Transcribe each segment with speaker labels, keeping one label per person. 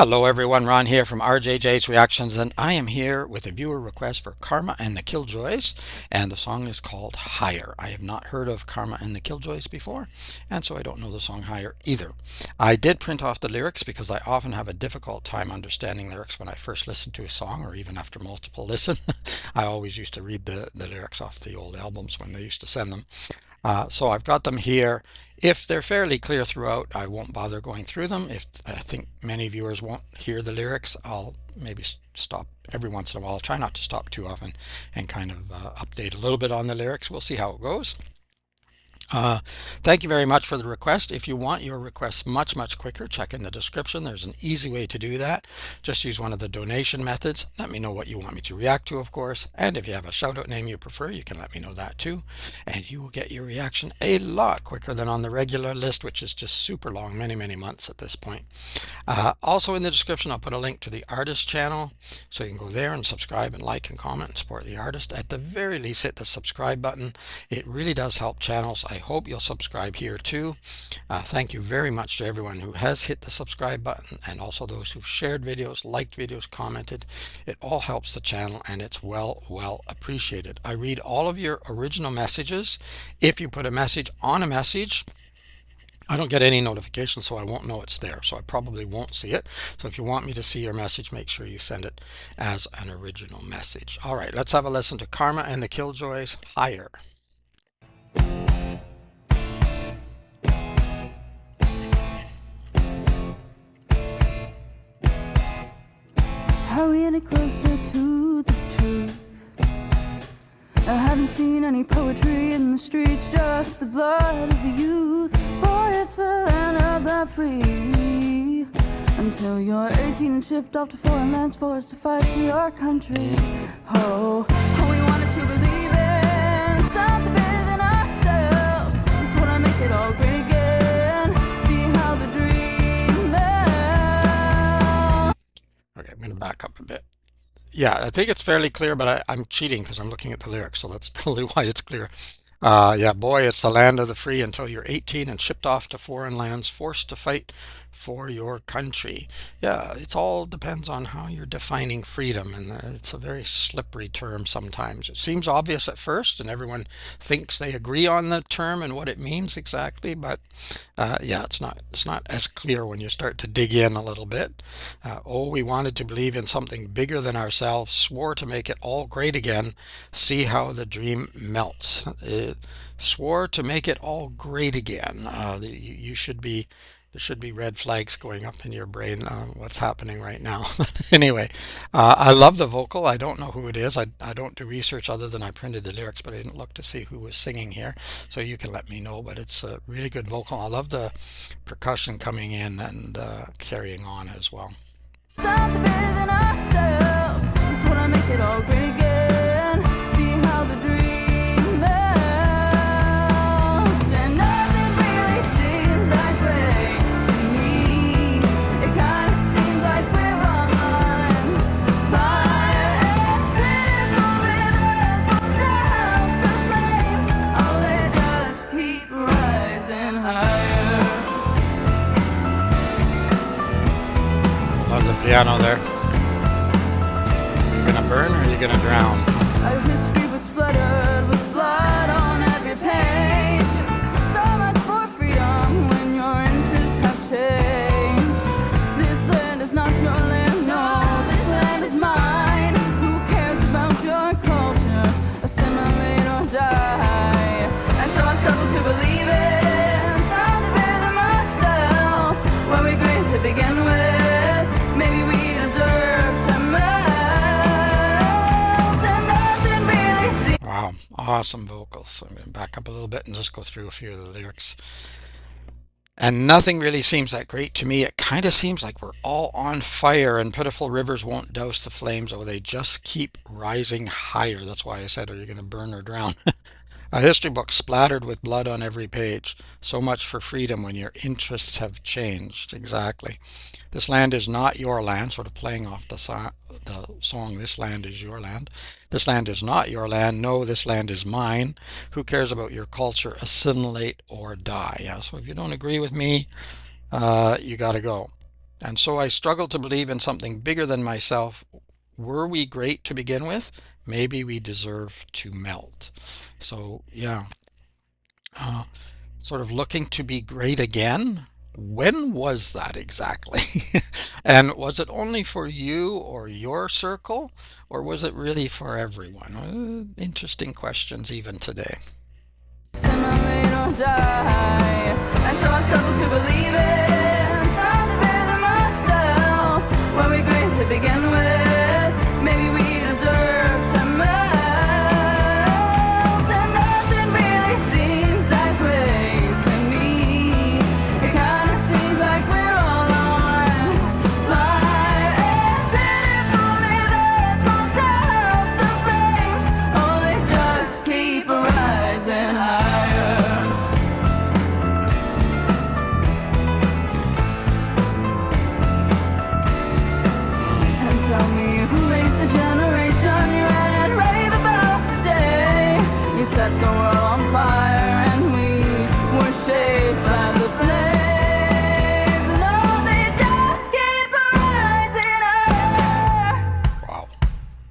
Speaker 1: Hello everyone, Ron here from RJJ's Reactions, and I am here with a viewer request for Karma and the Killjoys, and the song is called Higher. I have not heard of Karma and the Killjoys before, and so I don't know the song Higher either. I did print off the lyrics because I often have a difficult time understanding lyrics when I first listen to a song, or even after multiple listen. I always used to read the lyrics off the old albums when they used to send them. So I've got them here. If they're fairly clear throughout, I won't bother going through them. If I think many viewers won't hear the lyrics, I'll maybe stop every once in a while. I'll try not to stop too often and kind of update a little bit on the lyrics. We'll see how it goes. Thank you very much for the request. If you want your requests much quicker, check in the description. There's an easy way to do that. Just use one of the donation methods. Let me know what you want me to react to, of course. And if you have a shout out name you prefer, you can let me know that too. And you will get your reaction a lot quicker than on the regular list, which is just super long, many months at this point. Also in the description, I'll put a link to the artist channel, so you can go there and subscribe and like and comment and support the artist. At the very least, hit the subscribe button. It really does help channels. I hope you'll subscribe here too. Thank you very much to everyone who has hit the subscribe button, and also those who've shared videos, liked videos, commented. It all helps the channel, and it's well appreciated. I read all of your original messages. If you put a message on a message, I don't get any notifications, so I won't know it's there, so I probably won't see it. So if you want me to see your message, make sure you send it as an original message. All right, let's have a listen to Karma and the Killjoys, Higher.
Speaker 2: Are we any closer to the truth? I haven't seen any poetry in the streets, just the blood of the youth. Boy, it's a land of the free. Until you're 18 and shipped off to foreign lands, forced to fight for your country. Oh, we wanted to believe in something bigger than ourselves. This wanna make it all great again. See how the dream melts.
Speaker 1: Okay, I'm going to back up a bit. Yeah, I think it's fairly clear, but I'm cheating because I'm looking at the lyrics, so that's probably why it's clear. Yeah, boy, it's the land of the free until you're 18 and shipped off to foreign lands, forced to fight for your country. Yeah, it all depends on how you're defining freedom, and it's a very slippery term sometimes. It seems obvious at first, and everyone thinks they agree on the term and what it means exactly, but yeah, it's not as clear when you start to dig in a little bit. Oh, we wanted to believe in something bigger than ourselves, swore to make it all great again. See how the dream melts. Swore to make it all great again. You should be, there should be red flags going up in your brain on what's happening right now. Anyway, I love the vocal. I don't know who it is. I don't do research other than I printed the lyrics, but I didn't look to see who was singing here. So you can let me know, but it's a really good vocal. I love the percussion coming in and carrying on as well.
Speaker 2: Something bigger than ourselves. This wanna make it all great again. See how the dream melts. And nothing really seems like great to me. It kinda seems like we're on fire. Critical rivers will douse the flames. Oh, they just keep rising higher.
Speaker 1: Love the piano there. You gonna burn or are you gonna drown?
Speaker 2: A history was splattered with blood on every page. So much for freedom when your interests have changed. This land is not your land, no, this land is mine. Who cares about your culture? Assimilate or die. And so I struggle to believe in something bigger than myself. Were we great to begin with? Maybe we deserve to melt. And nothing really seems.
Speaker 1: Wow, awesome vocals. I'm going to back up a little bit and just go through a few of the lyrics. And nothing really seems that great to me. It kind of seems like we're all on fire and pitiful rivers won't douse the flames. Oh, they just keep rising higher. That's why I said, are you going to burn or drown? A history book splattered with blood on every page. So much for freedom when your interests have changed. Exactly. This land is not your land, sort of playing off the song, This Land Is Your Land. This land is not your land. No, this land is mine. Who cares about your culture? Assimilate or die. Yeah, so if you don't agree with me, you got to go. And so I struggle to believe in something bigger than myself. Were we great to begin with? Maybe we deserve to melt. So, yeah, uh, sort of looking to be great again. When was that exactly? And was it only for you or your circle, or was it really for everyone? Interesting questions even today.
Speaker 2: Similarly, don't die. And so I struggle to believe it. Something bigger than myself. Were we great to begin with? Maybe we deserve to melt. And nothing really seems that great to me. It kind of seems like we're all on fire. And pitifully, there's no doubts. The flames, oh, they just keep rising higher. And tell me who raised the generation you ran and rave about today. You set the world on fire and we were shaped by the flames. No, they just keep rising higher.
Speaker 1: Wow.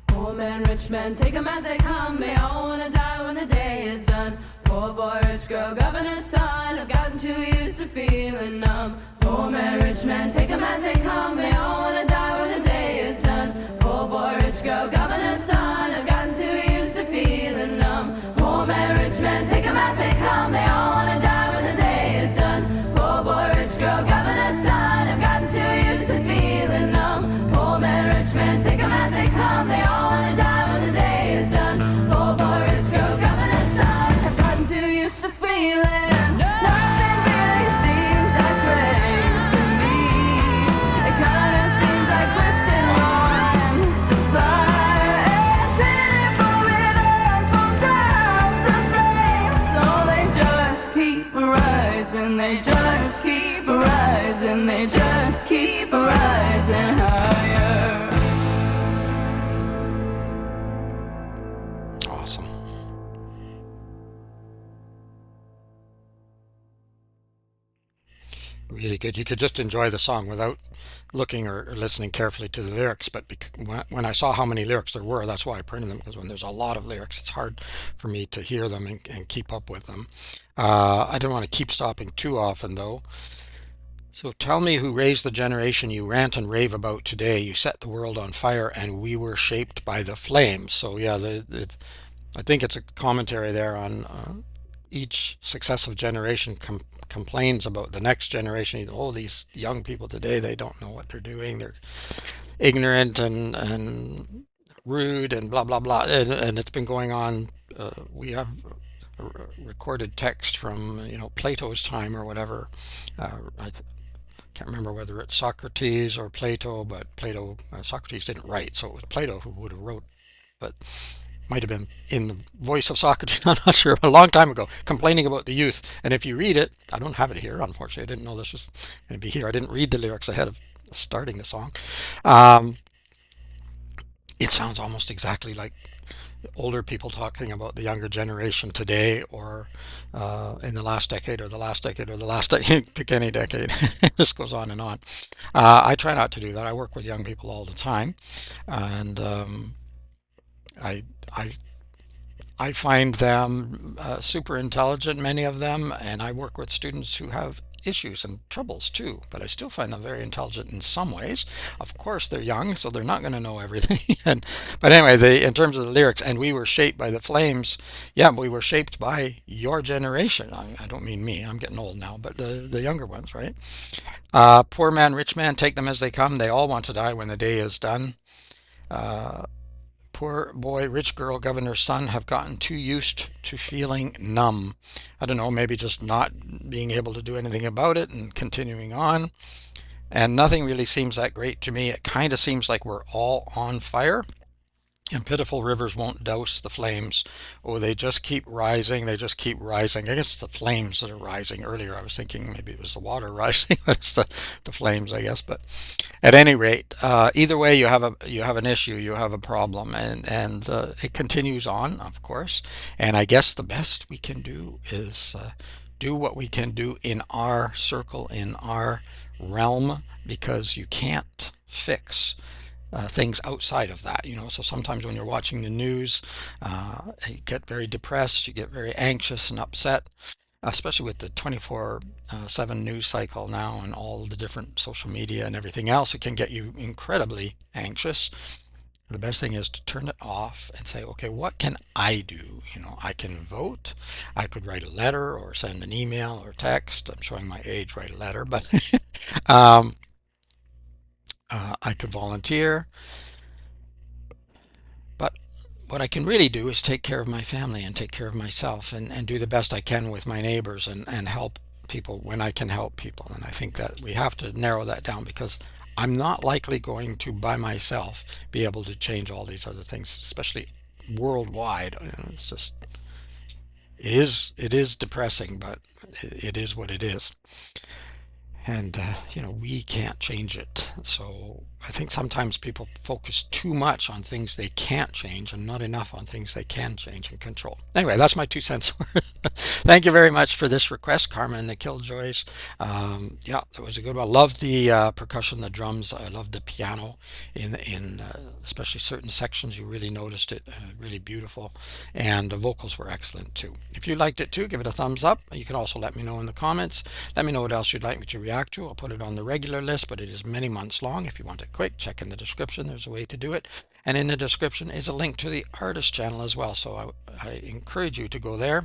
Speaker 2: Poor man, rich man, take 'em as they come. They all wanna die when the day is done. Poor boy, rich girl, governor's son. I've gotten too used to feeling numb. Poor man, rich man, take 'em as they come. They all wanna die when the day is done. Poor boy, rich girl, governor's son. I've gotten too used to feeling numb. Poor man, rich man, take 'em as they come. They all wanna die when the day is done. Poor boy, rich girl, governor's son. I've gotten too used to feeling numb. Poor man, rich man, take 'em as they come. They all wanna die when the day is done. Poor boy, rich girl, governor's son. I've gotten too used to feeling. Nothing really seems that great to me. It kinda seems like we're still on fire. And pitifully, there's no doubts. The flames, so they just keep rising. They just keep rising. They just keep rising higher.
Speaker 1: Awesome. Really good. You could just enjoy the song without looking or listening carefully to the lyrics. But when I saw how many lyrics there were, that's why I printed them, because when there's a lot of lyrics, it's hard for me to hear them and keep up with them. I don't want to keep stopping too often, though. So tell me who raised the generation you rant and rave about today. You set the world on fire and we were shaped by the flames. So yeah, I think it's a commentary there on each successive generation complains about the next generation. Oh, these young people today, they don't know what they're doing. They're ignorant and rude and blah, blah, blah. And it's been going on. We have recorded text from, Plato's time or whatever. I can't remember whether it's Socrates or Plato, but Socrates didn't write, so it was Plato who would have wrote, but might have been in the voice of Socrates, I'm not sure, a long time ago, complaining about the youth. And if you read it, I don't have it here, unfortunately. I didn't know this was going to be here. I didn't read the lyrics ahead of starting the song. Um, it sounds almost exactly like older people talking about the younger generation today, or in the last decade, or the last decade, or the last decade, pick any decade. This goes on and on. I try not to do that. I work with young people all the time, and I, I I find them super intelligent, many of them, and I work with students who have issues and troubles too, but I still find them very intelligent in some ways. Of course, they're young, so they're not going to know everything. But anyway, in terms of the lyrics, and we were shaped by the flames. Yeah, we were shaped by your generation. I don't mean me. I'm getting old now, but the younger ones, right? Poor man, rich man, take them as they come. They all want to die when the day is done. Uh, Poor boy, rich girl, governor's son have gotten too used to feeling numb. I don't know, maybe just not being able to do anything about it and continuing on. And nothing really seems that great to me. It kind of seems like we're all on fire. And pitiful rivers won't douse the flames. Oh, they just keep rising. They just keep rising. I guess it's the flames that are rising. Earlier, I was thinking maybe it was the water rising, but it's the flames, I guess. But at any rate, either way, you have an issue. You have a problem, and it continues on, of course. And I guess the best we can do is do what we can do in our circle, in our realm because you can't fix things outside of that. So sometimes when you're watching the news, you get very depressed, you get very anxious and upset, especially with the 24/7 news cycle now and all the different social media and everything else. It can get you incredibly anxious. The best thing is to turn it off and say, okay, what can I do? I can vote. I could write a letter or send an email or text. I'm showing my age, write a letter, but um, I could volunteer. But what I can really do is take care of my family and take care of myself, and do the best I can with my neighbors, and help people when I can help people. And I think that we have to narrow that down because I'm not likely going to by myself be able to change all these other things, especially worldwide. It's just it is depressing, but it is what it is. And we can't change it. So I think sometimes people focus too much on things they can't change and not enough on things they can change and control. Anyway, that's my 2 cents worth. Thank you very much for this request, Karma and the Killjoys. Yeah, that was a good one. I love the percussion, the drums. I love the piano in especially certain sections. You really noticed it, really beautiful, and the vocals were excellent too. If you liked it too, give it a thumbs up. You can also let me know in the comments. Let me know what else you'd like me to react to. I'll put it on the regular list, but it is many months long. If you want it quick, check in the description. There's a way to do it. And in the description is a link to the artist channel as well. So I encourage you to go there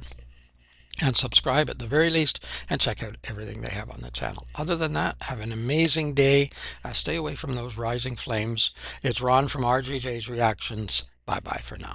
Speaker 1: and subscribe at the very least and check out everything they have on the channel. Other than that, have an amazing day. Stay away from those rising flames. It's Ron from RJJ's Reactions. Bye bye for now.